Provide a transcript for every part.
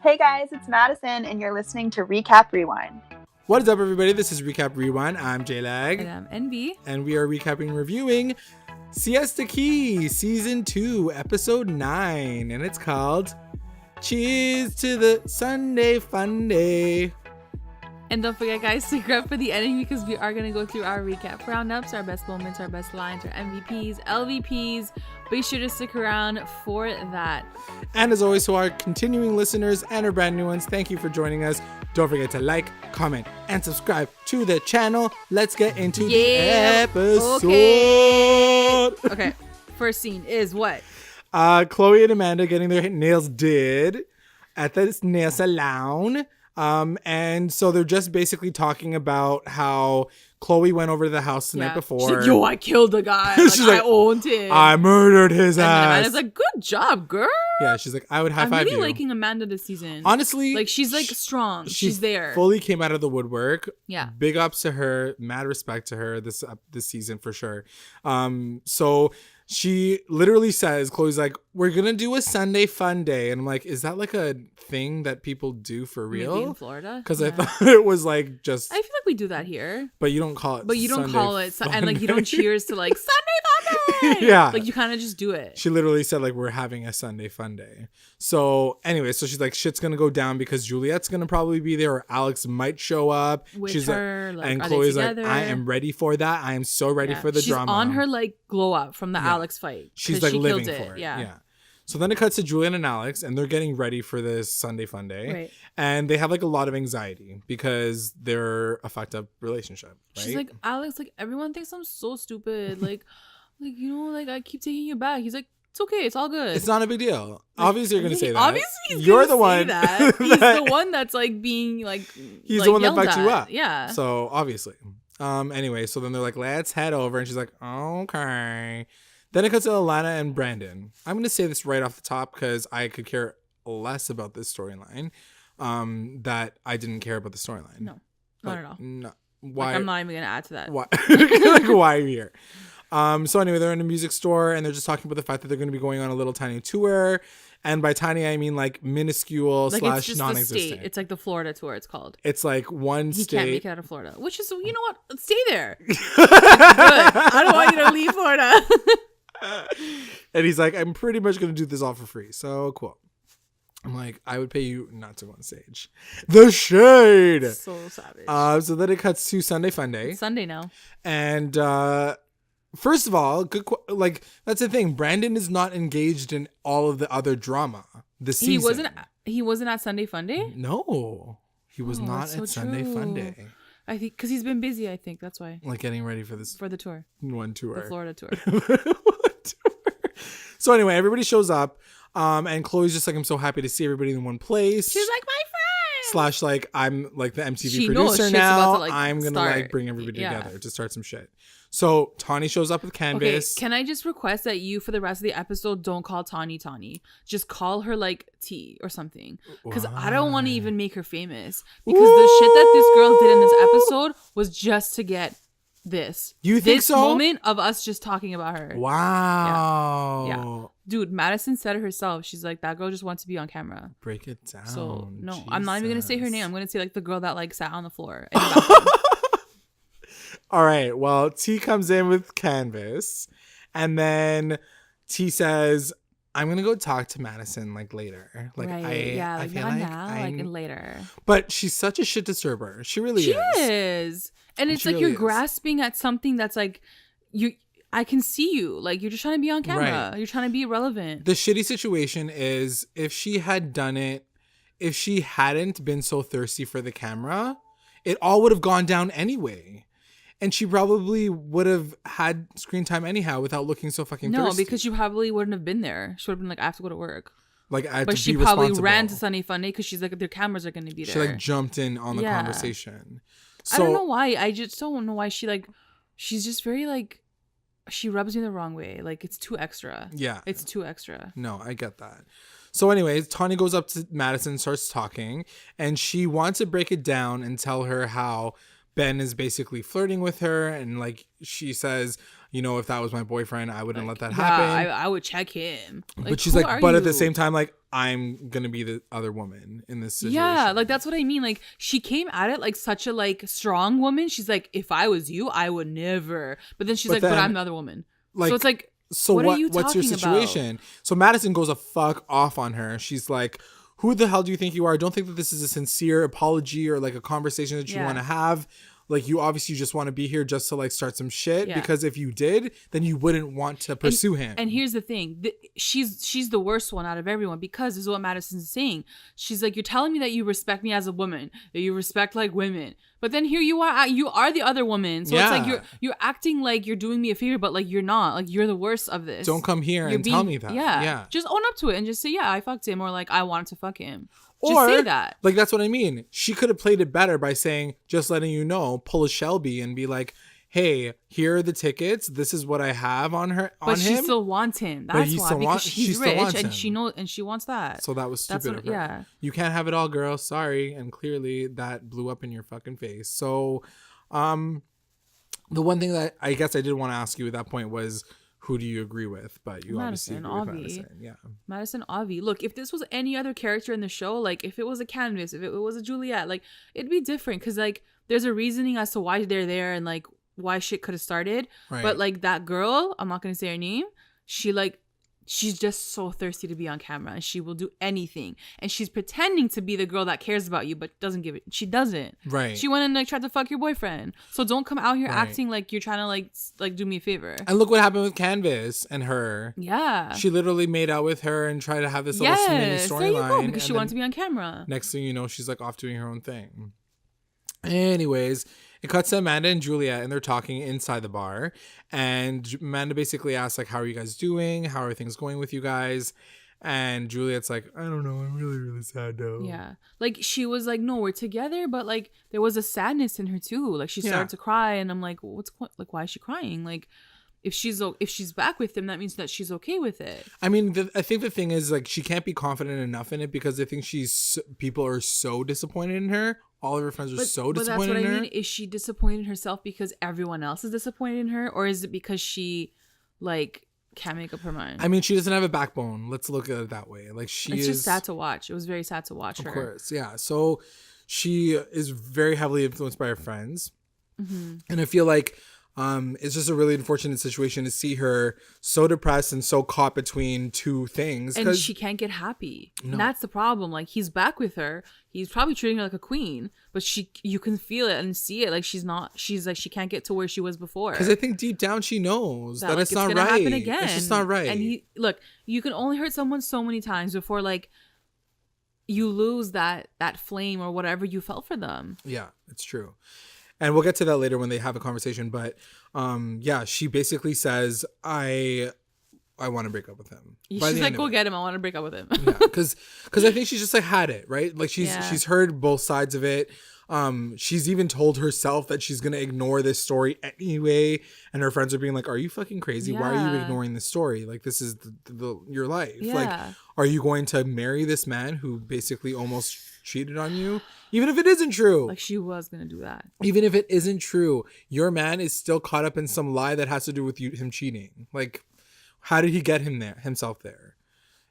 Hey guys, it's Madison, and you're listening to Recap Rewind. What is up, everybody? This is Recap Rewind. I'm JLAG. And I'm NB. And we are recapping and reviewing Siesta Key, Season 2, Episode 9. And it's called Cheers to the Sunday Funday. And don't forget, guys, stick around for the ending because we are going to go through our recap roundups, our best moments, our best lines, our MVPs, LVPs. Be sure to stick around for that. And as always, to our continuing listeners and our brand new ones, thank you for joining us. Don't forget to like, comment, and subscribe to the channel. Let's get into the episode. Okay. First scene is what? Chloe and Amanda getting their nails did at the nail salon. And so they're just basically talking about how Chloe went over to the house the night before. She's like, yo, I killed the guy. She's I owned him. I murdered his ass. And Amanda's like, good job, girl. Yeah, she's like, I would high five you. I'm really liking Amanda this season. Honestly. Like, she's like strong. She's there. Fully came out of the woodwork. Yeah. Big ups to her. Mad respect to her this season for sure. So she literally says, Chloe's like, we're going to do a Sunday fun day. And I'm like, is that like a thing that people do for real? Maybe in Florida? Because I thought it was like just. I feel like we do that here. But you don't call it. But you don't Sunday call it. Funday. And like you don't cheers to like Sunday fun day. Yeah. Like you kind of just do it. She literally said like, we're having a Sunday fun day. So anyway, so she's like, shit's going to go down because Juliette's going to probably be there or Alex might show up. With she's her. Like, and Chloe's like, I am ready for that. I am so ready for the drama. She's on her like glow up from the Alex fight. She's like living for it. Yeah. So then it cuts to Juliette and Alex, and they're getting ready for this Sunday fun day. Right. And they have like a lot of anxiety because they're a fucked up relationship. Right? She's like, Alex, like everyone thinks I'm so stupid. like you know, like I keep taking you back. He's like, it's okay, it's all good. It's not a big deal. Like, obviously, you're gonna say that. Obviously, you're the one. That. He's the one that's like being like. He's like, the one that fucked you up. Yeah. So obviously, anyway, so then they're like, let's head over, and she's like, okay. Then it cuts to Alana and Brandon. I'm going to say this right off the top because I could care less about this storyline. That I didn't care about the storyline. No, not at all. No, why? Like, I'm not even going to add to that. Why? Like, why are you here? So anyway, they're in a music store and they're just talking about the fact that they're going to be going on a little tiny tour. And by tiny, I mean like minuscule / like it's just non-existent. The state. It's like the Florida tour. It's called. It's like one he state. Can't make it out of Florida, which is, you know what? Stay there. Good. I don't want you to leave Florida. And he's like, I'm pretty much going to do this all for free. So cool. I'm like, I would pay you not to go on stage. The shade. So savage. So then it cuts to Sunday Fun Day. It's Sunday now. And first of all, like that's the thing. Brandon is not engaged in all of the other drama this season. He wasn't at Sunday Fun Day? No. He was not at Sunday Fun Day. I think because he's been busy, I think that's why. Like getting ready for the tour. One tour. The Florida tour. So anyway, everybody shows up. And Chloe's just like, I'm so happy to see everybody in one place. She's like, my friend. / like, I'm like the MTV producer now. I'm going to like bring everybody together to start some shit. So Tawny shows up with Canvas. Okay, can I just request that you, for the rest of the episode, don't call Tawny Tawny. Just call her like T or something. Because I don't want to even make her famous. Because the shit that this girl did in this episode was just to get this. You think so? This moment of us just talking about her. Wow. Yeah. Dude, Madison said it herself. She's like, that girl just wants to be on camera. Break it down. So, no, Jesus. I'm not even going to say her name. I'm going to say like the girl that like sat on the floor. All right. Well, T comes in with Canvas. And then T says, I'm going to go talk to Madison like later. Like, right. I feel not like now, like later. But she's such a shit disturber. She really is. She is. And it's like you're grasping at something that's like, I can see you. Like, you're just trying to be on camera. Right. You're trying to be relevant. The shitty situation is if she had done it, if she hadn't been so thirsty for the camera, it all would have gone down anyway. And she probably would have had screen time anyhow without looking so fucking thirsty. No, because she probably wouldn't have been there. She would have been like, I have to go to work. Like, I have but to she be probably responsible. ran to Sunday Funday because she's like, their cameras are going to be there. She like jumped in on the conversation. So, I don't know why. I just don't know why she's just very like, she rubs me the wrong way. Like, it's too extra. Yeah. It's too extra. No, I get that. So anyways, Tawny goes up to Madison, starts talking, and she wants to break it down and tell her how Ben is basically flirting with her. And like, she says, you know, if that was my boyfriend, I wouldn't let that happen. I would check him. Like, but she's like, but at the same time, like, I'm gonna be the other woman in this situation. Yeah, like that's what I mean. Like she came at it like such a like strong woman. She's like, if I was you, I would never. But then she's But like, then, but I'm the other woman. like, so it's like, so what are you what's your talking situation? about? So Madison goes a fuck off on her. She's like, who the hell do you think you are? I don't think that this is a sincere apology or like a conversation that you want to have. Like, you obviously just want to be here just to like start some shit, because if you did, then you wouldn't want to pursue him. And here's the thing. She's the worst one out of everyone, because this is what Madison's saying. She's like, you're telling me that you respect me as a woman, that you respect like women. But then here you are the other woman. So it's like you're acting like you're doing me a favor, but like you're not. Like, you're the worst of this. Don't come here and tell me that. Yeah. Just own up to it and just say, yeah, I fucked him, or like I wanted to fuck him. Just or, say that. Like, that's what I mean. She could have played it better by saying, just letting you know, pull a Shelby and be like, hey, here are the tickets. This is what I have on him. But she still wants him. That's why. Because she's rich and she wants that. So that was stupid of her. Yeah. You can't have it all, girl. Sorry. And clearly that blew up in your fucking face. So the one thing that I guess I did want to ask you at that point was, who do you agree with? But you obviously agree with Madison. Yeah. Madison, Avi. Look, if this was any other character in the show, like if it was a Canvas, if it was a Juliette, like it'd be different, because like there's a reasoning as to why they're there and like why shit could have started. Right. But like that girl, I'm not gonna say her name, she's just so thirsty to be on camera, and she will do anything. And she's pretending to be the girl that cares about you, but doesn't give it. She doesn't. Right. She went and like tried to fuck your boyfriend. So don't come out here acting like you're trying to like do me a favor. And look what happened with Canvas and her. Yeah. She literally made out with her and tried to have this little mini storyline. There you go, because she wanted to be on camera. Next thing you know, she's like off doing her own thing. Anyways, it cuts to Amanda and Juliette, and they're talking inside the bar. And Amanda basically asks, like, how are you guys doing? How are things going with you guys? And Juliette's like, I don't know. I'm really, really sad though. Yeah. Like, she was like, no, we're together. But, like, there was a sadness in her, too. Like, she started to cry. And I'm like, why is she crying? Like, if she's back with him, that means that she's okay with it. I mean, I think the thing is, like, she can't be confident enough in it, because I think people are so disappointed in her. All of her friends are so disappointed in her. But that's what I mean. Is she disappointed in herself because everyone else is disappointed in her? Or is it because she, like, can't make up her mind? I mean, she doesn't have a backbone. Let's look at it that way. Like, it's just sad to watch. It was very sad to watch her. Of course, yeah. So she is very heavily influenced by her friends. Mm-hmm. And I feel like it's just a really unfortunate situation to see her so depressed and so caught between two things. And she can't get happy. No. And that's the problem. Like, he's back with her. He's probably treating her like a queen, but you can feel it and see it. Like, she's like, she can't get to where she was before. Because I think deep down she knows that it's not right. Happen again. It's just not right. And look, you can only hurt someone so many times before, like, you lose that flame or whatever you felt for them. Yeah, it's true. And we'll get to that later when they have a conversation. But yeah, she basically says, I want to break up with him. She's like, go get him. I want to break up with him. Yeah, because I think she's just like had it, right? Like she's heard both sides of it. She's even told herself that she's going to ignore this story anyway. And her friends are being like, are you fucking crazy? Yeah. Why are you ignoring this story? Like, this is your life. Yeah. Like, are you going to marry this man who basically almost cheated on you? Even if it isn't true. Like, she was going to do that. Even if it isn't true, your man is still caught up in some lie that has to do with him cheating. Like, how did he get himself there?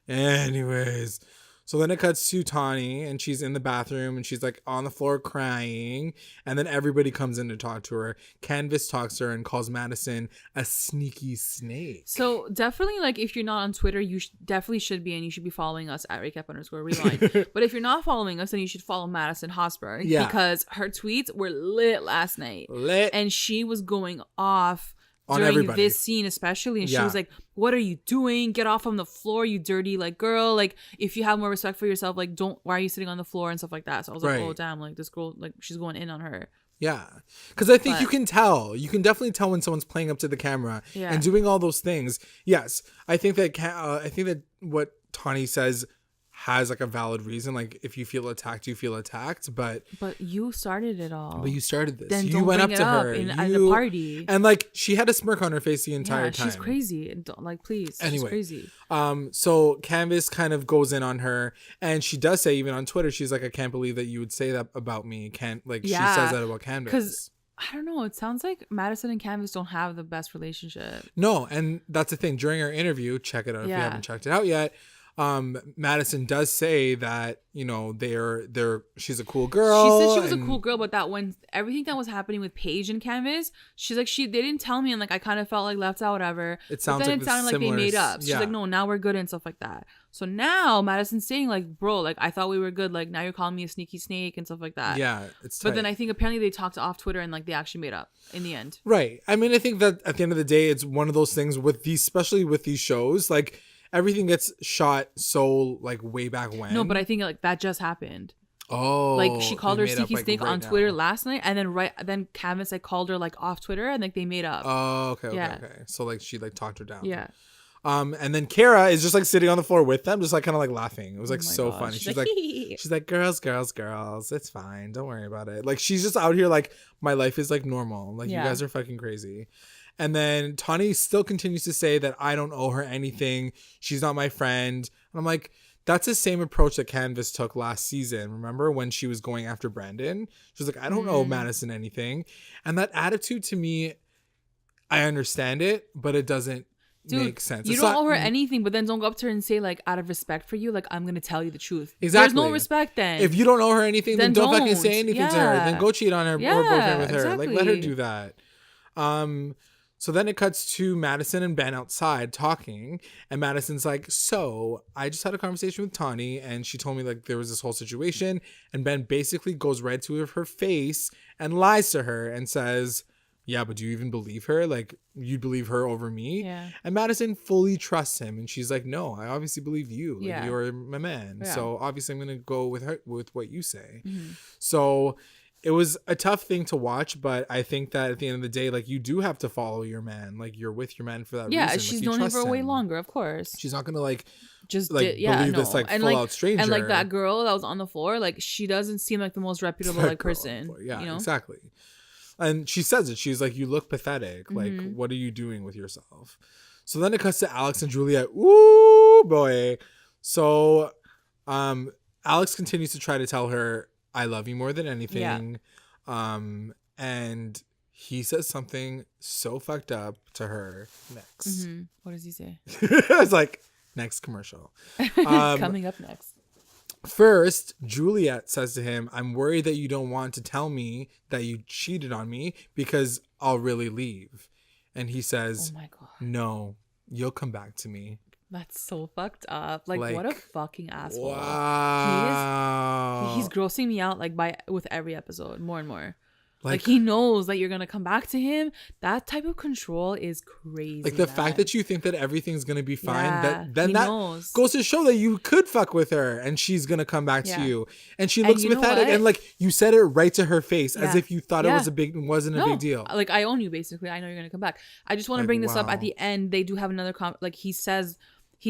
Anyways, so then it cuts to Tawny, and she's in the bathroom, and she's like on the floor crying, and then everybody comes in to talk to her. Canvas talks to her and calls Madison a sneaky snake. So definitely, like, if you're not on Twitter, you definitely should be, and you should be following us at recap_rewind. But if you're not following us, then you should follow Madison Hosberg, because her tweets were lit last night. And she was going off during everybody. This scene especially, and she was like, what are you doing? Get off on the floor, you dirty like girl. Like, if you have more respect for yourself, like, why are you sitting on the floor and stuff like that? So I was like, oh damn, like, this girl, like, she's going in on her. Yeah, because I think you can definitely tell when someone's playing up to the camera and doing all those things. Yes, I think that what Tawny says has like a valid reason. Like, if you feel attacked, you feel attacked. But you started it all. But you started this. Then you went up to her at the party, and like she had a smirk on her face the entire time. She's crazy. And like, please, anyway, she's crazy. So Canvas kind of goes in on her, and she does say, even on Twitter, she's like, I can't believe that you would say that about me. She says that about Canvas. Because I don't know. It sounds like Madison and Canvas don't have the best relationship. No, and that's the thing. During our interview, check it out if you haven't checked it out yet. Madison does say that, you know, she's a cool girl. She said she was a cool girl, but that when everything that was happening with Paige and Canvas, she's like, they didn't tell me, and like I kind of felt like left out, whatever. It sounds it sounded like they made up. She's like, no, now we're good and stuff like that. So now Madison's saying like, bro, like I thought we were good. Like now you're calling me a sneaky snake and stuff like that. Yeah, it's tight. But then I think apparently they talked off Twitter and like they actually made up in the end. Right. I mean, I think that at the end of the day, it's one of those things with these, especially with these shows, like everything gets shot so like way back when. No, but I think like that just happened. Oh, like she called her sneaky like, snake right on now. Twitter last night, and then Canvas like called her like off Twitter, and like they made up. Oh, okay. Yeah. So like she like talked her down. Yeah. And then Kara is just like sitting on the floor with them, just like kind of like laughing. It was like so gosh. funny. She's like, girls, it's fine. Don't worry about it. Like she's just out here like, my life is like normal. Like you guys are fucking crazy. And then Tawny still continues to say that I don't owe her anything. She's not my friend. And I'm like, that's the same approach that Canvas took last season. Remember when she was going after Brandon? She was like, I don't owe Madison anything. And that attitude to me, I understand it, but it doesn't make sense. You It's don't not- owe her anything, but then don't go up to her and say like, out of respect for you, like I'm gonna tell you the truth. Exactly. There's no respect then. If you don't owe her anything, then don't fucking say don't. anything to her. Yeah. Then go cheat on her or Yeah, boyfriend with her. Like let her exactly. do that. So then it cuts to Madison and Ben outside talking, and Madison's like, so I just had a conversation with Tawny, and she told me like there was this whole situation, and Ben basically goes right to her face and lies to her and says, yeah, but do you even believe her? Like you'd believe her over me? Yeah. And Madison fully trusts him, and she's like, no, I obviously believe you. Like, Yeah. you're my man. Yeah. So obviously I'm gonna go with her with what you say. Mhm. So it was a tough thing to watch, but I think that at the end of the day, like you do have to follow your man. Like you're with your man for that reason. Yeah, Like, she's you known him trust for way longer, of course. She's not gonna like Just like believe this like and full like, out stranger. And like that girl that was on the floor, like she doesn't seem like the most reputable That like girl, person. yeah, you know? exactly. And she says it. She's like, you look pathetic. Like, Mhm. what are you doing with yourself? So then it cuts to Alex and Juliette. Ooh, boy. So Alex continues to try to tell her, I love you more than anything. And he says something so fucked up to her next. Mhm. What does he say? It's like, next commercial. Coming up next. First, Juliette says to him, I'm worried that you don't want to tell me that you cheated on me because I'll really leave. And he says, Oh my god. no, you'll come back to me. That's so fucked up. Like what a Like, fucking asshole. Wow. He's grossing me out like with every episode more and more. Like Like he knows that you're gonna come back to him. That type of control is crazy. Like the man. fact that you think that everything's gonna be fine, Yeah, then he that knows. goes to show that you could fuck with her and she's gonna come back Yeah. to you. And she And looks you know pathetic, what? and like you said it right to her face, as Yeah. if you thought it Yeah. wasn't a big deal. Like I own you basically. I know you're gonna come back. I just want to Like, bring this up wow. at the end. They do have another like he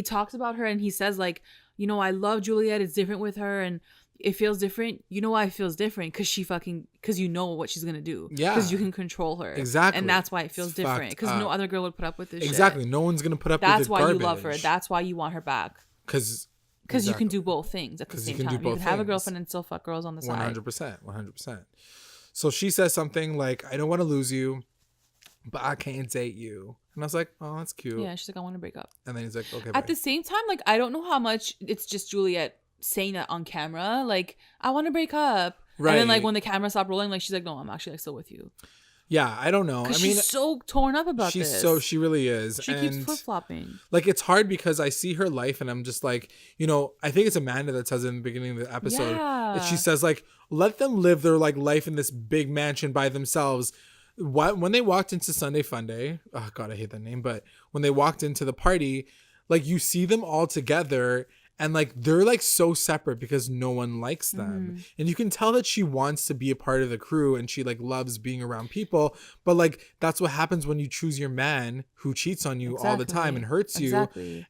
talks about her and he says like, you know, I love Juliette. It's different with her and it feels different. You know why it feels different? Because you know what she's gonna do. Yeah. Because you can control her. Exactly. And that's why it feels It's different. fucked Because no up. other girl would put up with this. Exactly. Shit. No one's gonna put up That's with the why garbage. you love her. That's why you want her back. Because You can do both things at the 'Cause same you can do time. You both can have a things. girlfriend and still fuck girls on the side. 100%. So she says something like, I don't want to lose you, but I can't date you. And I was like, oh, that's cute. Yeah, she's like, I want to break up. And then he's like, okay, At bye. the same time, like, I don't know how much it's just Juliette saying that on camera. Like, I want to break up. Right. And then, like, when the camera stopped rolling, like, she's like, no, I'm actually, like, still with you. Yeah, I don't know. I Because mean, she's so torn up about this. she really is. She and keeps flip-flopping. like, it's hard because I see her life and I'm just like, you know, I think it's Amanda that says it in the beginning of the episode. Yeah. She says like, let them live their like life in this big mansion by themselves. When they walked into Sunday Funday, oh God, I hate that name. But when they walked into the party, like you see them all together and like they're like so separate because no one likes them. Mm-hmm. And you can tell that she wants to be a part of the crew and she like loves being around people. But like that's what happens when you choose your man who cheats on you all the time and hurts you Exactly.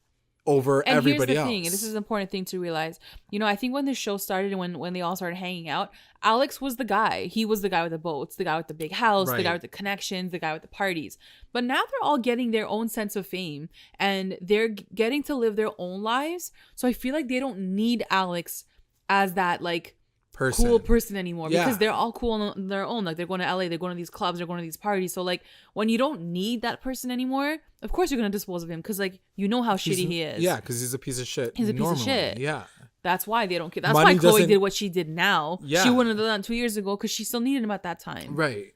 over And everybody here's the else. thing, and this is an important thing to realize. You know, I think when the show started and when they all started hanging out, Alex was the guy. He was the guy with the boats, the guy with the big house, the guy Right. with the connections, the guy with the parties. But now they're all getting their own sense of fame and they're getting to live their own lives. So I feel like they don't need Alex as that like cool person anymore Yeah. because they're all cool on their own. Like they're going to LA, they're going to these clubs, they're going to these parties. So like when you don't need that person anymore, of course you're going to dispose of him because like you know how shitty he is. Yeah, because he's a piece of shit. He's a piece of shit. Yeah. That's why they don't care. That's Money why Chloe doesn't- did what she did now. Yeah. She wouldn't have done that 2 years ago because she still needed him at that time. Right.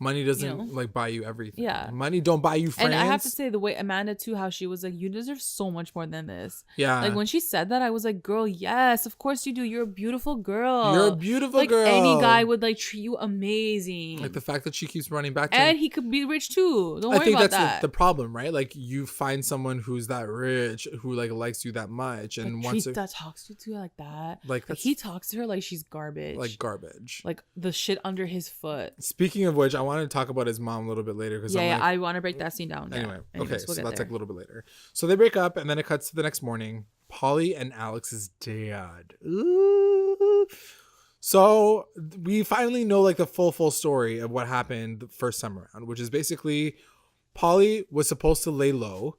Money doesn't You know? like buy you everything. Yeah. Money don't buy you friends. And I have to say the way Amanda too, how she was like, you deserve so much more than this. Yeah. Like when she said that, I was like, girl, yes, of course you do. You're a beautiful girl. You're a beautiful like, girl. Any guy would like treat you amazing. Like the fact that she keeps running back to and he could be rich too. Don't I worry think about that's that. the problem, right? Like you find someone who's that rich, who like likes you that much, and wants to that talks to you like that. like Like that's he talks to her like she's garbage. like garbage. Like the shit under his foot. Speaking of which, I want to talk about his mom a little bit later because Yeah, I want to break that scene down. Anyway, yeah. okay, Anyways, so we'll get that's there. like a little bit later. So they break up, and then it cuts to the next morning. Paulie and Alex's dad. Ooh. So we finally know like the full story of what happened the first time around, which is basically Paulie was supposed to lay low,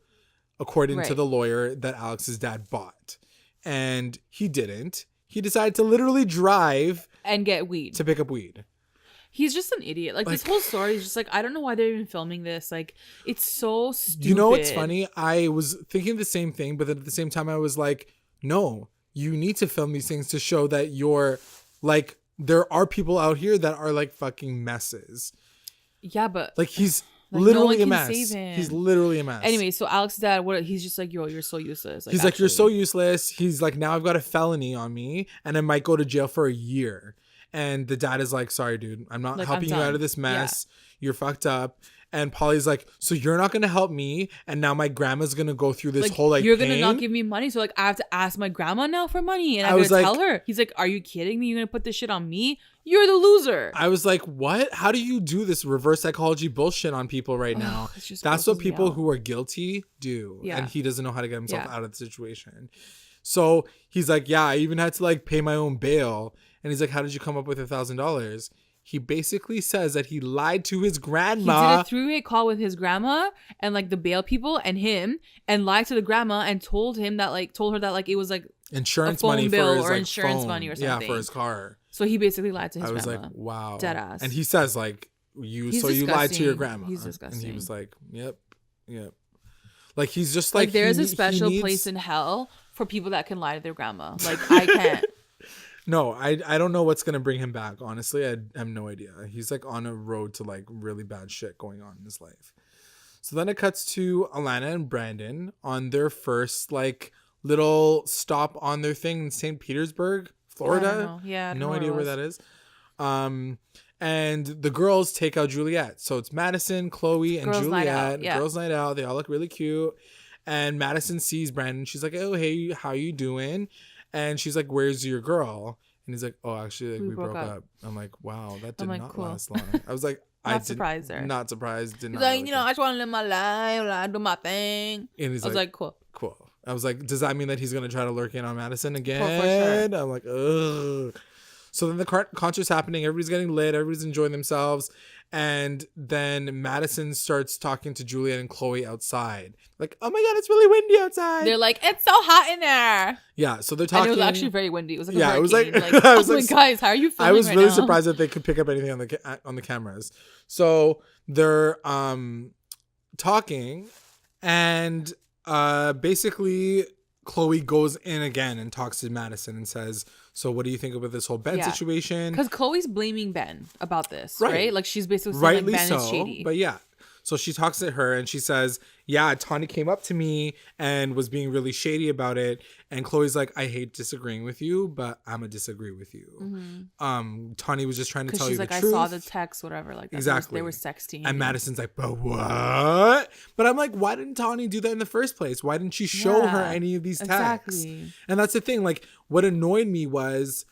according to Right. the lawyer that Alex's dad bought, and he didn't. He decided to literally drive and get weed. to pick up weed. He's just an idiot. Like this whole story is just like, I don't know why they're even filming this. Like it's so stupid. You know what's funny? I was thinking the same thing, but then at the same time I was like, no, you need to film these things to show that you're like, there are people out here that are like fucking messes. Yeah, but Like he's like, literally no a one can mess. save him. He's literally a mess. Anyway, so Alex's dad, he's just like, yo, you're so useless. He's like, you're so actually. useless. He's like, now I've got a felony on me and I might go to jail for a year. And the dad is like, sorry, dude, I'm not Like, helping you I'm out done. of this mess. You're fucked up. And Polly's like, so you're not going to help me. And now my grandma's going to go through this Like, whole like you're gonna pain? not give me money, so like I have to ask my grandma now for money, and I I'm was gonna like- tell her. He's like, "Are you kidding me? You're gonna put this shit on me? You're the loser." I was like, what? How do you do this reverse psychology bullshit on people right now? It just That's what grosses me people out. who are guilty do. Yeah. And he doesn't know how to get himself Yeah. out of the situation. So he's like, yeah, I even had to like pay my own bail. And he's like, how did you come up with $1,000? He basically says that he lied to his He grandma. did a three-way call with his grandma and like the bail people and him, and lied to the grandma and told her that like it was like Insurance a phone money bill for his or like, insurance phone. money or Yeah, something. for his car. So he basically lied to his I was grandma. like, wow. Dead ass. And he says like, He's so you lied to your disgusting. grandma. He's And he disgusting. was like, yep. Like he's just like there's he- a he special needs- place in hell for people that can lie to their grandma. Like I can't. No, I don't know what's gonna bring him back. Honestly, I have no idea. He's like on a road to like really bad shit going on in his life. So then it cuts to Alana and Brandon on their first like little stop on their thing in St. Petersburg, Florida. I don't know. Yeah, I don't no know idea where where it that was. is. And the girls take out Juliette. So it's Madison, Chloe, and Girls' night out, Juliette. yeah. Girls' night out. They all look really cute. And Madison sees Brandon. She's like, "Oh, hey, how you doing?" And she's like, "Where's your girl?" And he's like, "Oh, actually, like, we broke up." I'm like, "Wow, that did I'm like, not cool. last long." I was like, Not surprised there. Not surprised. Did He's not. like, really you know, I just want to live my life, like, do my thing. and he's I was like, cool. "Cool." I was like, "Does that mean that he's gonna try to lurk in on Madison again?" For sure. I'm like, "Ugh." So then the concert's happening. Everybody's getting lit. Everybody's enjoying themselves. And then Madison starts talking to Juliette and Chloe outside. Like, oh my God, it's really windy outside. They're like, it's so hot in there. Yeah, so they're And talking. it was actually very windy. It was like Yeah, a it was hurricane. like- Like, I was oh like- my guys, how are you feeling I was right really now? surprised that they could pick up anything on the cameras. So they're talking, and basically Chloe goes in again and talks to Madison and says, "So what do you think about this whole Ben Yeah. situation?" Because Chloe's blaming Ben about this, Right. right? Like she's basically saying like, Rightly Ben so, is shady. but yeah. So she talks to her and she says, yeah, Tawny came up to me and was being really shady about it. And Chloe's like, I hate disagreeing with you, but I'm gonna disagree with you. Tawny was just trying to Because tell you she's like, the I truth. saw the text, whatever. Like that. Exactly. They were sexting. And Madison's like, but what? But I'm like, why didn't Tawny do that in the first place? Why didn't she show her Yeah, any of these texts? exactly. And that's the thing. Like, what annoyed me was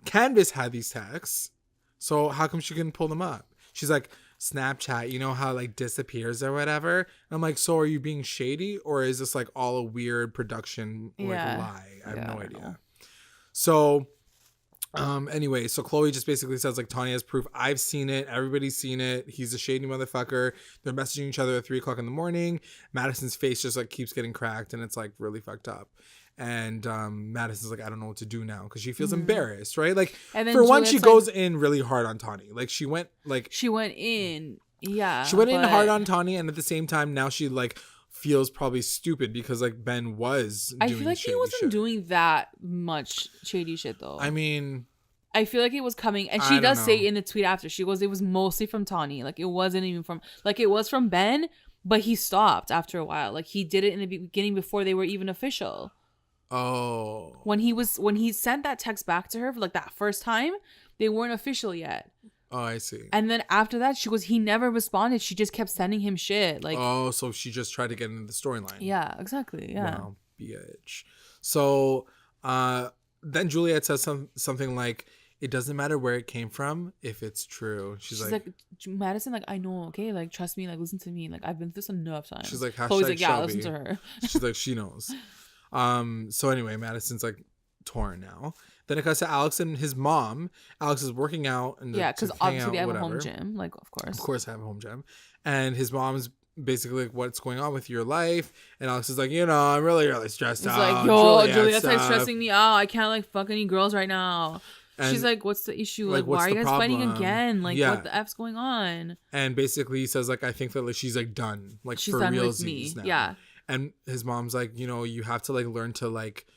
Canvas had these texts. So how come she couldn't pull them up? She's like, Snapchat, you know how like disappears or whatever? And I'm like, so are you being shady? Or is this like all a weird production like Yeah. lie? I have Yeah, no I don't idea. know. So anyway, so Chloe just basically says like, Tawny has proof. I've seen it. Everybody's seen it. He's a shady motherfucker. They're messaging each other at 3:00 in the morning. Madison's face just like keeps getting cracked and it's like really fucked up. And Madison's like, I don't know what to do now because she feels embarrassed, right? Like, and then for one, Juliette's she like, goes in really hard on Tawny. Like, she went in, hard on Tawny, and at the same time, now she like feels probably stupid because like Ben was doing I feel like he wasn't doing that much shady shit though. I mean, I feel like it was coming, and she does say in a tweet after, she goes, it was mostly from Tawny. Like, it wasn't even from, like, it was from Ben, but he stopped after a while. Like, he did it in the beginning before they were even official. Oh. When he sent that text back to her for like that first time, they weren't official yet. Oh, I see. And then after that, she goes, he never responded. She just kept sending him shit. Like, oh, so she just tried to get into the storyline. Yeah, exactly. Yeah. Wow, bitch. So, then Juliette says something like, it doesn't matter where it came from if it's true. She's like, Madison, like, I know, okay? Like, trust me, like, listen to me. Like, I've been through this enough times. She's like, Chloe's like, yeah, Shelby. listen to her. She's like, she knows. So anyway, Madison's like torn now. Then it cuts to Alex and his mom. Alex is working out. And because obviously they have a home gym. Like, of course. Of course, I have a home gym. And his mom's basically like, what's going on with your life? And Alex is like, I'm really, really stressed out. He's like, yo, Juliette's like stressing me out. I can't like fuck any girls right now. And she's like, what's the issue? Like why are you guys fighting again? Like, what the F's going on? And basically he says like, I think that like she's like done. Like she's for done real with me. now. Yeah. And his mom's like, you have to like learn to like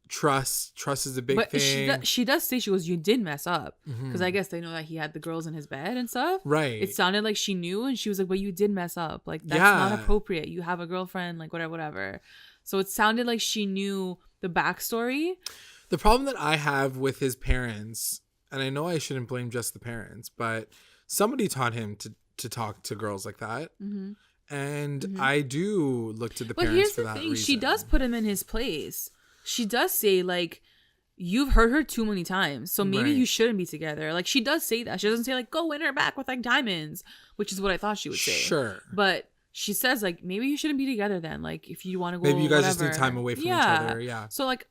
trust is a big thing. But she does say, she goes, you did mess up, because I guess they know that he had the girls in his bed and stuff, right? It sounded like she knew, and she was like, but you did mess up, like that's not appropriate, you have a girlfriend, like whatever. So it sounded like she knew the backstory. The problem that I have with his parents, and I know I shouldn't blame just the parents, but somebody taught him to talk to girls like that. And I do look to the parents for that reason. But here's the thing, she does put him in his place. She does say, like, you've hurt her too many times, so maybe you shouldn't be together. Like, she does say that. She doesn't say, like, go win her back with, like, diamonds, which is what I thought she would say. Sure. But she says, like, maybe you shouldn't be together then. Like, if you want to go, maybe you guys just need time away from each other. Yeah. So, like,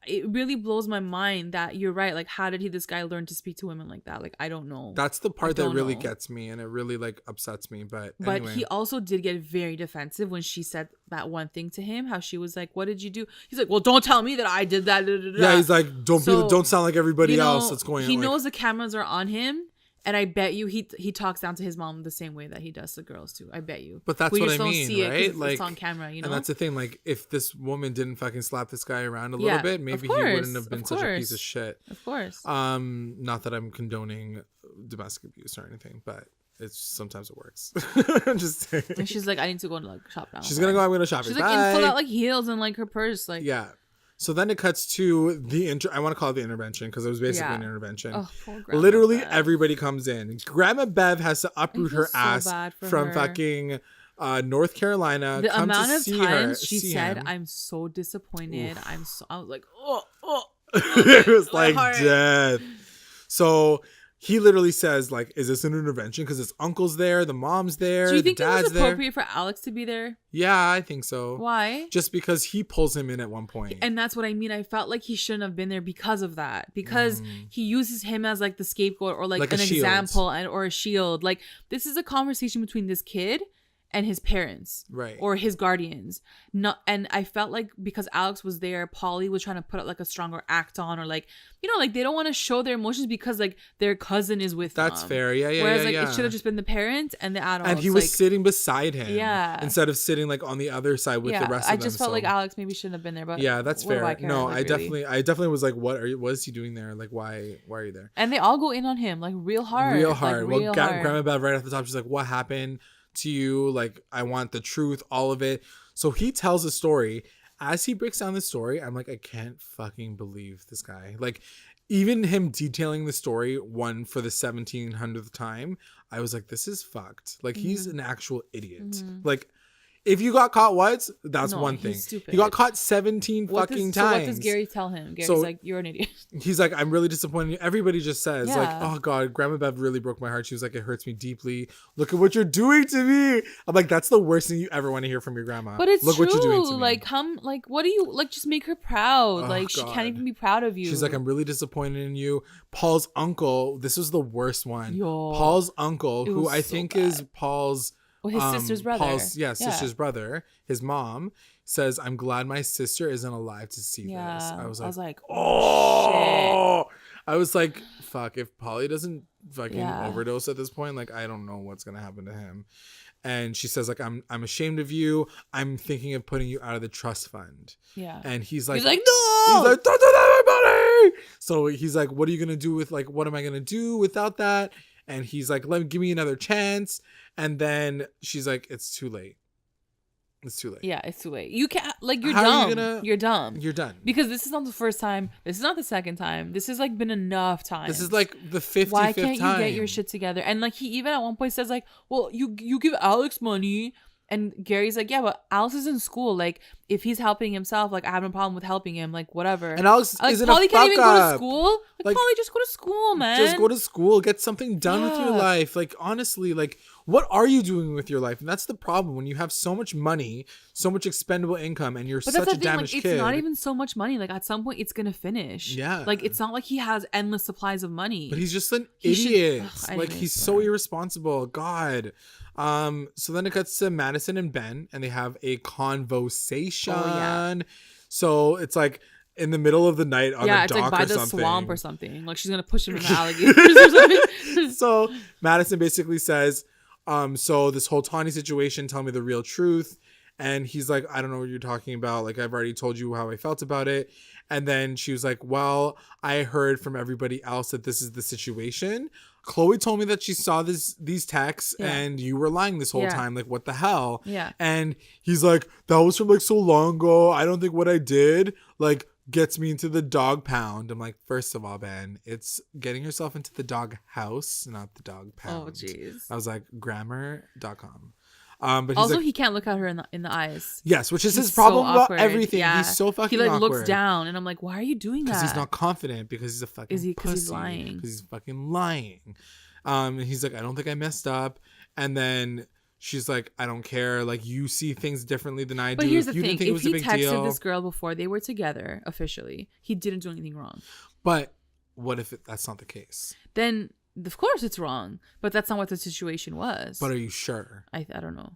it really blows my mind that you're right. Like, how did this guy learn to speak to women like that? Like, I don't know. That's the part that really gets me, and it really like upsets me. But anyway. He also did get very defensive when she said that one thing to him. How she was like, "What did you do?" He's like, "Well, don't tell me that I did that." Yeah, he's like, "Don't sound like everybody else that's going on." He knows the cameras are on him. And I bet you he talks down to his mom the same way that he does to girls too. I bet you. But that's what I mean, see right? It like, it's on camera, And that's the thing. Like, if this woman didn't fucking slap this guy around a little bit, maybe he wouldn't have been such a piece of shit. Of course. Not that I'm condoning domestic abuse or anything, but sometimes it works. I'm just saying. And she's like, I need to go to like shop now. She's gonna go. I'm gonna shop. She's like in full out like heels and like her purse, like So then it cuts to I want to call it the intervention because it was basically an intervention. Oh, poor Grandma Literally Bev. everybody comes in. Grandma Bev has to uproot her ass from her. Fucking North Carolina. The amount of times she said, him. "I'm so disappointed." Oof. I was like, oh. It was like death. So he literally says, like, is this an intervention? Because his uncle's there, the mom's there, do you think the dad's it was appropriate for Alex to be there? Yeah, I think so. Why? Just because he pulls him in at one point. And that's what I mean. I felt like he shouldn't have been there because of that. Because he uses him as like the scapegoat or like an example or a shield. Like, this is a conversation between this kid and his parents, right, or his guardians. And I felt like because Alex was there, Paulie was trying to put up like a stronger act on, or like, like they don't want to show their emotions because like their cousin is with them. That's fair. Yeah. Whereas like it should have just been the parents and the adults. And he was sitting beside him. Yeah. Instead of sitting like on the other side with the rest of them. I just felt like Alex maybe shouldn't have been there, but yeah, that's fair. No, like, I definitely was like, what is he doing there? Like, why are you there? And they all go in on him like real hard. Well, Grandma Bev right off the top, she's like, what happened to you? Like, I want the truth, all of it. So he tells a story. As he breaks down the story, I'm like, I can't fucking believe this guy. Like, even him detailing the story for the 1700th time, I was like, this is fucked. Like, he's an actual idiot. Like, if you got caught once, that's one thing. Stupid. He got caught 17 fucking times. So what does Gary tell him? Gary's like, you're an idiot. He's like, I'm really disappointed. Everybody just says like, oh God, Grandma Bev really broke my heart. She was like, it hurts me deeply. Look at what you're doing to me. I'm like, that's the worst thing you ever want to hear from your grandma. But it's Look true. What you're doing to me. Like, what do you, like, just make her proud. She can't even be proud of you. She's like, I'm really disappointed in you. Paul's uncle, this was the worst one. Paul's uncle, who I think is Paul's... Well, his sister's brother. Sister's brother, his mom, says, "I'm glad my sister isn't alive to see this." I was like, oh shit. I was like, fuck, if Paulie doesn't fucking overdose at this point, like, I don't know what's gonna happen to him. And she says, like, I'm ashamed of you. I'm thinking of putting you out of the trust fund. Yeah. And he's like, no! He's like, don't do that, my buddy! So he's like, what are you gonna do with, like, what am I gonna do without that? And he's like, give me another chance. And then she's like, it's too late. It's too late. Yeah, it's too late. You can't, like, you're How dumb. are you gonna, you're dumb. You're done. Because this is not the first time. This is not the second time. This has, like, been enough times. This is, like, the 55th time. Why can't you get your shit together? And, like, he even at one point says, like, well, you give Alex money. And Gary's like, yeah, but Alex is in school. Like, if he's helping himself, like, I have no problem with helping him. Like, whatever. And Alex like, isn't Paulie a can't even fuck go up. to school. Like, Paulie, just go to school, man. Just go to school. Get something done with your life. Like, honestly, like, what are you doing with your life? And that's the problem. When you have so much money, so much expendable income, and you're such a damaged kid. It's not even so much money. Like, at some point, it's going to finish. Yeah. Like, it's not like he has endless supplies of money. But he's just an idiot. Anyways, he's so irresponsible. God. So then it cuts to Madison and Ben, and they have a conversation. Oh, yeah. So it's like in the middle of the night on a dock or something. Yeah, it's like by the swamp or something. Like, she's going to push him in the alligators or something. So Madison basically says, so this whole Tawny situation, tell me the real truth. And he's like, I don't know what you're talking about. Like, I've already told you how I felt about it. And then she was like, well, I heard from everybody else that this is the situation. Chloe told me that she saw these texts and you were lying this whole time. Like, what the hell? Yeah. And he's like, that was from like so long ago. I don't think what I did like gets me into the dog pound. I'm like, first of all, Ben, it's getting yourself into the dog house, not the dog pound. Oh, jeez. I was like, grammar.com. But also, like, he can't look at her in the eyes. Yes, which is He's his problem so about awkward. everything. Yeah. He's so fucking He like awkward. looks down, and I'm like, why are you doing that? Because he's not confident. Because he's a fucking pussy. Because he's lying. Because he's fucking lying. And he's like, I don't think I messed up. And then she's like, I don't care. Like, you see things differently than I do. But here's the you thing: didn't think it if was he a big texted deal. this girl before they were together officially, he didn't do anything wrong. But what if that's not the case? Then of course it's wrong. But that's not what the situation was. But are you sure? I don't know.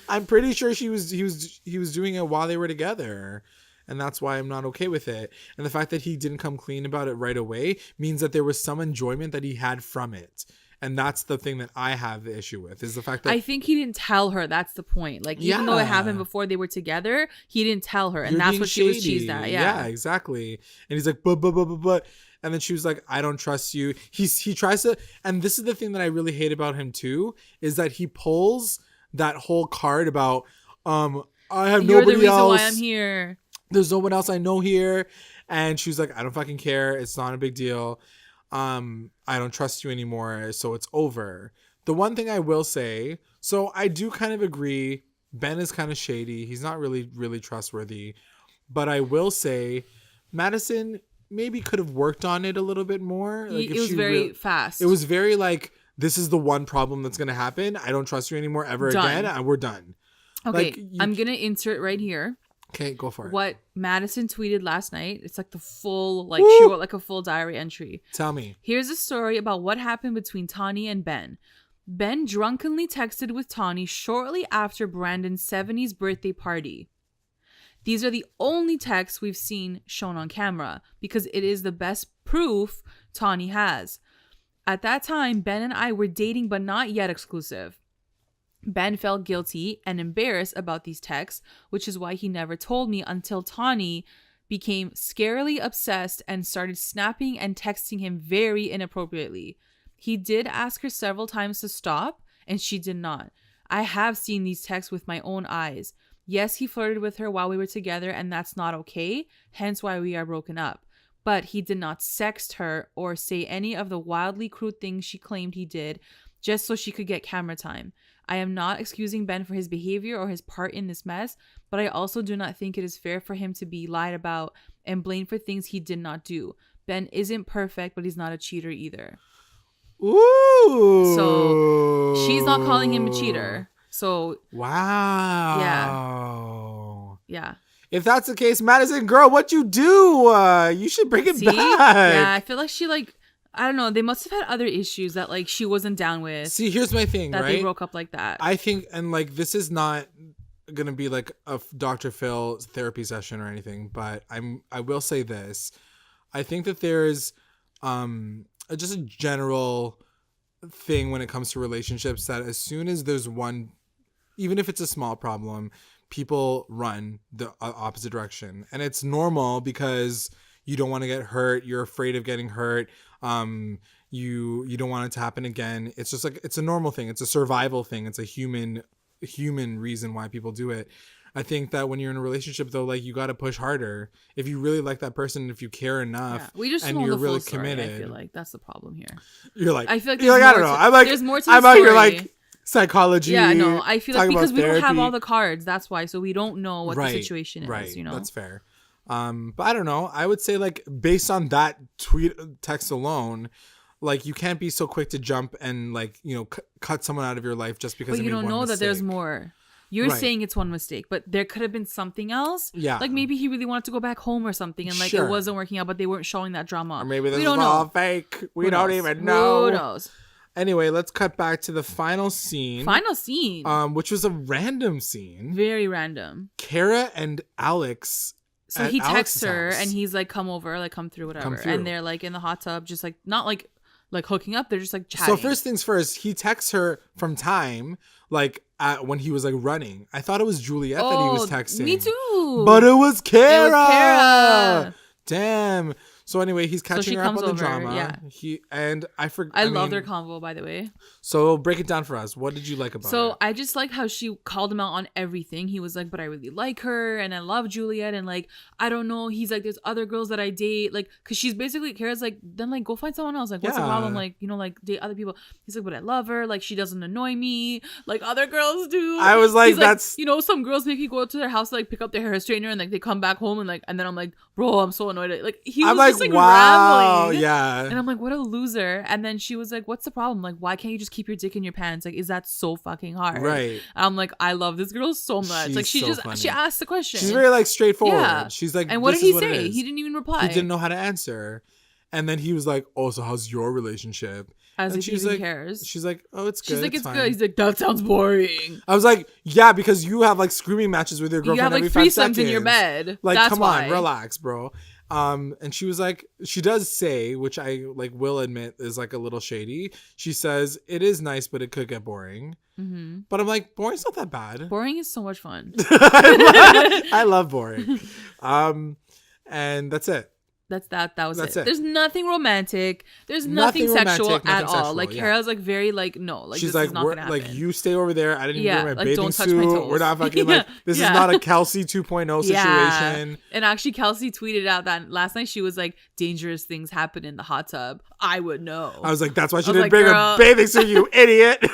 I'm pretty sure he was doing it while they were together. And that's why I'm not okay with it. And the fact that he didn't come clean about it right away means that there was some enjoyment that he had from it. And that's the thing that I have the issue with, is the fact that I think he didn't tell her. That's the point. Like, even though it happened before they were together, he didn't tell her. And that's what she was cheesed at. Yeah, exactly. And he's like, but. And then she was like, I don't trust you. He tries to, and this is the thing that I really hate about him too, is that he pulls that whole card about, I have You're nobody the reason else. why I'm here. There's no one else I know here. And she was like, I don't fucking care. It's not a big deal. I don't trust you anymore. So it's over. The one thing I will say, so I do kind of agree. Ben is kind of shady. He's not really, really trustworthy. But I will say Madison maybe could have worked on it a little bit more. Like, It was very fast. It was very like, this is the one problem that's going to happen. I don't trust you anymore ever again. And we're done. Okay, like, I'm going to insert right here. Okay, go for it. What Madison tweeted last night. It's like the full, like, she wrote like a full diary entry. Tell me. Here's a story about what happened between Tawny and Ben. Ben drunkenly texted with Tawny shortly after Brandon's 70s birthday party. These are the only texts we've seen shown on camera because it is the best proof Tawny has. At that time, Ben and I were dating but not yet exclusive. Ben felt guilty and embarrassed about these texts, which is why he never told me until Tawny became scarily obsessed and started snapping and texting him very inappropriately. He did ask her several times to stop, and she did not. I have seen these texts with my own eyes. Yes, he flirted with her while we were together, and that's not okay, hence why we are broken up. But he did not sext her or say any of the wildly crude things she claimed he did just so she could get camera time. I am not excusing Ben for his behavior or his part in this mess, but I also do not think it is fair for him to be lied about and blamed for things he did not do. Ben isn't perfect, but he's not a cheater either. Ooh. So she's not calling him a cheater. So wow. Yeah. If that's the case, Madison, girl, what you do? You should bring it back. Yeah, I feel like she I don't know. They must have had other issues that she wasn't down with. See, here's my thing, that right? They broke up like that. I think, and this is not gonna be like a Dr. Phil therapy session or anything, but I will say this. I think that there's just a general thing when it comes to relationships that as soon as there's one, even if it's a small problem, people run the opposite direction. And it's normal because you don't want to get hurt. You're afraid of getting hurt. You don't want it to happen again. It's just like, it's a normal thing. It's a survival thing. It's a human reason why people do it. I think that when you're in a relationship, though, like, you got to push harder. If you really like that person, if you care enough, we just and know you're the really full story. committed, I feel like that's the problem here. You're like, I feel like you're like, I don't know. I'm like, there's more to I'm the out story. here like psychology. Yeah, no, I feel like because we don't have therapy. all the cards. That's why. So we don't know what the situation is. Right. You know, That's fair. But I don't know. I would say, like, based on that text alone, like, you can't be so quick to jump and, like, you know, cut someone out of your life just because. But you don't know that there's more. You're saying it's one mistake, but there could have been something else. Yeah. Like, maybe he really wanted to go back home or something, and like it wasn't working out, but they weren't showing that drama. Or maybe this we is don't all know. fake. We don't even know. Who knows? Anyway, let's cut back to the final scene. Which was a random scene. Very random. Kara and Alex. So he texts her and he's like, come over, like, come through, whatever. And they're like in the hot tub, just like, not like hooking up. They're just like chatting. So first things first, he texts her from time, like, when he was like running. I thought it was Juliette that he was texting. Me too. But it was Kara. It was Kara. Damn. So anyway, he's catching her up on the drama. Yeah. I love their convo, by the way. So break it down for us. What did you like about it? So I just like how she called him out on everything. He was like, but I really like her and I love Juliette, and like, I don't know. He's like, there's other girls that I date, like, because she's basically, Kara's like, then like go find someone else. Like, what's the problem? Like, you know, like, date other people. He's like, but I love her. Like, she doesn't annoy me like other girls do. I was like, he's that's like, you know, some girls make you go to their house to like pick up their hair straightener, and like they come back home and like, and then I'm like, bro, I'm so annoyed. Like, he was just like wow, rambling. yeah. And I'm like, what a loser. And then she was like, what's the problem? Like, why can't you just keep your dick in your pants? Like, is that so fucking hard? Right. I'm like, I love this girl so much. She's like, she asked the question. She's very like straightforward. Yeah. She's like, and what did he say? He didn't even reply. He didn't know how to answer. And then he was like, oh, so how's your relationship? As and if he even like, cares. She's like, oh, it's good. She's like, it's fine. good. He's like, that sounds boring. I was like, yeah, because you have like screaming matches with your girlfriend. You have like every 5 threesomes seconds. in your bed. Like, that's come why. on, relax, bro. And she was like, she does say, which I like will admit is like a little shady. She says, it is nice, but it could get boring. Mm-hmm. But I'm like, boring's not that bad. Boring is so much fun. I love boring. And that's it. That was it. There's nothing romantic. There's nothing sexual at all. Like, Kara's like very like, no, like, she's this like, is not gonna happen. Like, you stay over there. I didn't even wear my bathing don't touch suit. my toes. We're not fucking like, this is not a Kelsey 2.0 situation. And actually, Kelsey tweeted out that last night she was like, dangerous things happen in the hot tub. I would know. I was like, that's why she didn't bring a bathing suit, you idiot.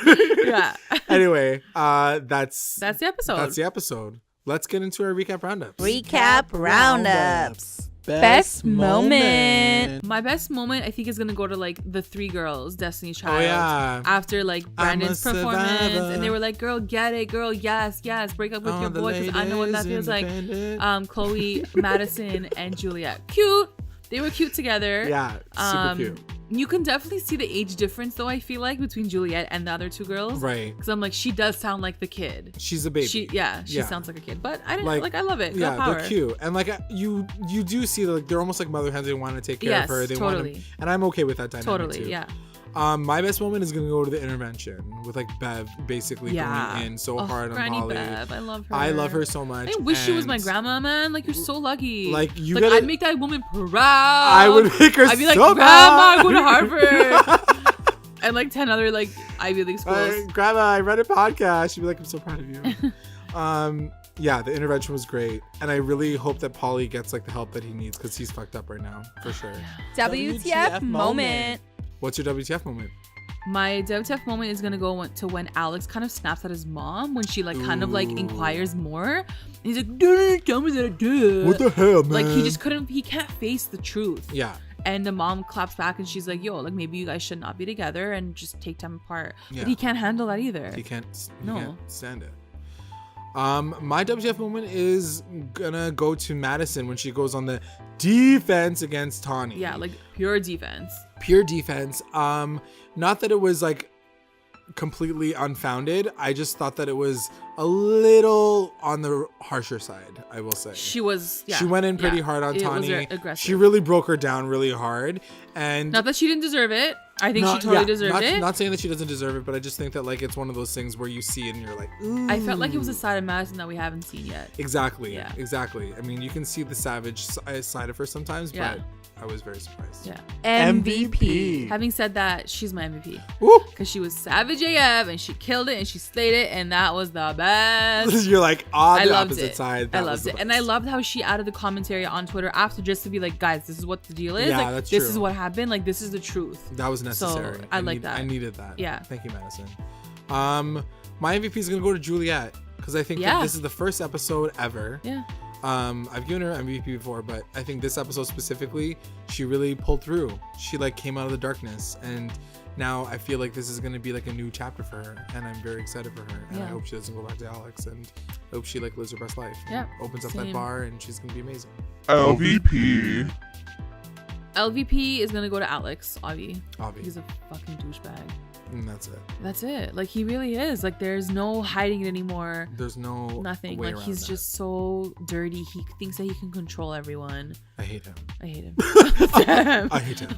Yeah. Anyway, that's the episode. That's the episode. Let's get into our recap roundups. Recap roundups. Best moment. My best moment, I think, is gonna go to like the 3 girls, Destiny's Child. Oh, yeah. After like Brandon's performance, and they were like, "Girl, get it, girl, yes, break up with your boy, because I know what that feels like." Chloe, Madison, and Juliette, cute. They were cute together. Yeah, super cute. You can definitely see the age difference, though, I feel like, between Juliette and the other 2 girls. Right. Because I'm like, she does sound like the kid. She's a baby. She sounds like a kid. But I didn't like I love it. Yeah, power. they're cute. And like you do see like they're almost like mother hens. They want to take care of her. They totally. want to, and I'm okay with that dynamic Totally, too. yeah. My best moment is gonna go to the intervention with like Bev basically going in so hard on Granny Paulie. Bev, I love her. I love her so much. I wish she was my grandma, man. Like, you're so lucky. Like, I'd make that woman proud. I would make her. I'd be like, so Grandma, proud. go to Harvard. And like 10 other like Ivy League schools. Grandma, I read a podcast. She'd be like, I'm so proud of you. Yeah, the intervention was great, and I really hope that Paulie gets like the help that he needs, because he's fucked up right now for sure. WTF moment. What's your WTF moment? My WTF moment is gonna go to when Alex kind of snaps at his mom when she like kind of like inquires more. And he's like, "Don't tell me that I did." What the hell, man? Like, he can't face the truth. Yeah. And the mom claps back and she's like, yo, like, maybe you guys should not be together and just take time apart. Yeah. But he can't handle that either. He can't stand it. My WTF moment is gonna go to Madison when she goes on the defense against Tawny. Yeah, like pure defense. Pure defense. Not that it was like completely unfounded. I just thought that it was a little on the harsher side, I will say. She was, She went in pretty hard on It Tani. was aggressive. She really broke her down really hard. And not that she didn't deserve it. I think she totally deserved it. Not saying that she doesn't deserve it, but I just think that like it's one of those things where you see it and you're like, ooh. I felt like it was a side of Madison that we haven't seen yet. Exactly. Yeah. Exactly. I mean, you can see the savage side of her sometimes, but I was very surprised. Yeah. MVP. Having said that, she's my MVP. Woo! Because she was savage AF and she killed it and she slayed it and that was the best. You're like on the loved opposite it. side. I loved it. And I loved how she added the commentary on Twitter after just to be like, guys, this is what the deal is. Yeah, like, that's this true. is what happened. Like, this is the truth. That was necessary. So, I like that. I needed that. Yeah. Thank you, Madison. My MVP is going to go to Juliette because I think that this is the first episode ever. Yeah. I've given her MVP before, but I think this episode specifically, she really pulled through. She like came out of the darkness, and now I feel like this is going to be like a new chapter for her, and I'm very excited for her. And I hope she doesn't go back to Alex, and I hope she like lives her best life. Yeah. Opens up that bar, and she's going to be amazing. LVP. LVP is gonna go to Alex, Avi. He's a fucking douchebag. And that's it. That's it. Like, he really is. Like, there's no hiding it anymore. There's nothing. way Like, he's around just so dirty. He thinks that he can control everyone. I hate him. I hate him. Damn. I hate him.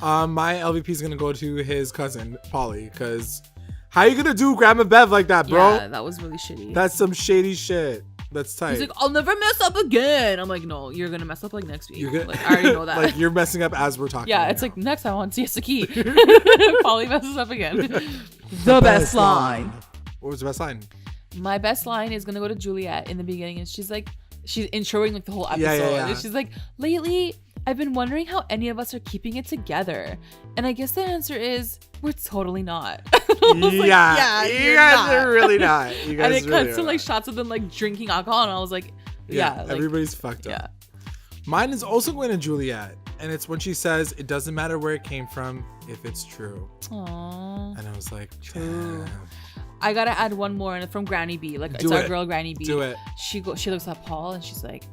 My LVP is gonna go to his cousin Paulie, because how you gonna do Grandma Bev like that, bro? Yeah, that was really shitty. That's some shady shit. That's tight. He's like, I'll never mess up again. I'm like, no, you're gonna mess up like next week. You're gonna, like, I already know that. Like, you're messing up as we're talking. Yeah, right it's now. like next time on Siesta Key. Paulie messes up again. The best line. What was the best line? My best line is gonna go to Juliette in the beginning, and she's introing like the whole episode. Yeah. And she's like, lately, I've been wondering how any of us are keeping it together. And I guess the answer is we're totally not. You guys are really not. You guys and it really cuts to like shots of them like drinking alcohol, and I was like, like, everybody's fucked up. Mine is also going to Juliette, and it's when she says it doesn't matter where it came from if it's true. Aww. And I was like, True. damn. I gotta add one more from Granny B. Like, it's our girl Granny B. Do it. She looks at Paul and she's like,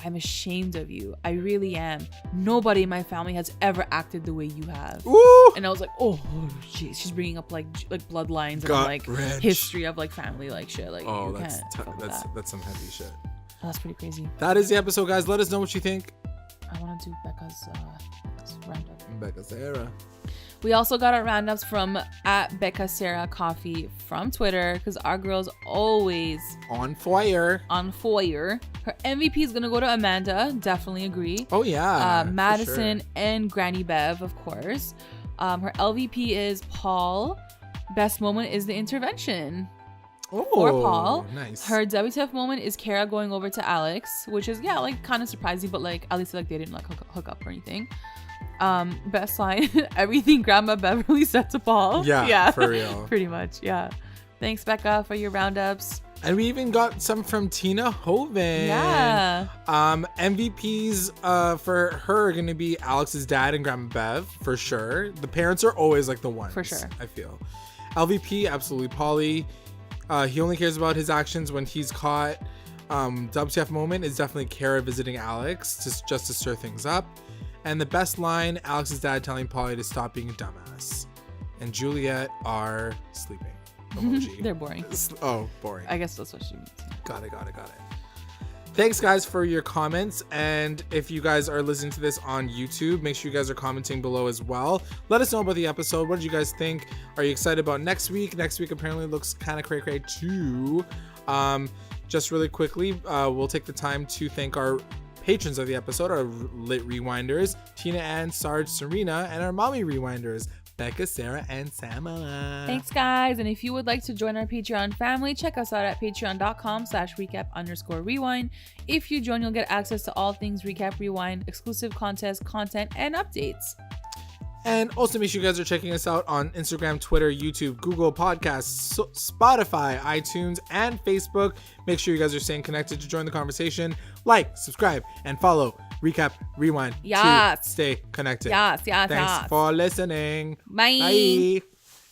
I'm ashamed of you. I really am. Nobody in my family has ever acted the way you have. Ooh. And I was like, oh, jeez. She's bringing up like bloodlines and like history of like family like shit. Like, that's some heavy shit. That's pretty crazy. That is the episode, guys. Let us know what you think. I want to do Becca's roundup. Becca Sarah. We also got our roundups from @Becca Sarah Coffee from Twitter, because our girl's always on fire. Her MVP is gonna go to Amanda. Definitely agree. Oh yeah. Madison and Granny Bev, of course. Her LVP is Paul. Best moment is the intervention. For Paul. Nice. Her WTF moment is Kara going over to Alex, which is like kind of surprising, but like at least like they didn't like hook up or anything. Best line, everything Grandma Beverly said to Paul. Yeah, for real. Pretty much, yeah. Thanks, Becca, for your roundups. And we even got some from Tina Hoven. Yeah. MVPs for her are going to be Alex's dad and Grandma Bev, for sure. The parents are always like the ones. For sure. I feel. LVP, absolutely Paulie. He only cares about his actions when he's caught. WTF moment is definitely Kara visiting Alex just to stir things up. And the best line, Alex's dad telling Paulie to stop being a dumbass. And Juliette are sleeping. Emoji. They're boring. Oh, boring. I guess that's what she means. Got it. Thanks, guys, for your comments. And if you guys are listening to this on YouTube, make sure you guys are commenting below as well. Let us know about the episode. What did you guys think? Are you excited about next week? Next week apparently looks kind of cray-cray too. Just really quickly, we'll take the time to thank our patrons of the episode, our lit rewinders, Tina Ann, Sarge, Serena, and our mommy rewinders, Becca, Sarah, and Samala. Thanks, guys. And if you would like to join our Patreon family, check us out at patreon.com/recap_rewind. If you join, you'll get access to all things Recap Rewind, exclusive contests, content, and updates. And also make sure you guys are checking us out on Instagram, Twitter, YouTube, Google Podcasts, Spotify, iTunes, and Facebook. Make sure you guys are staying connected to join the conversation. Like, subscribe, and follow Recap Rewind to stay connected. Yes. Thanks for listening. Bye. Bye.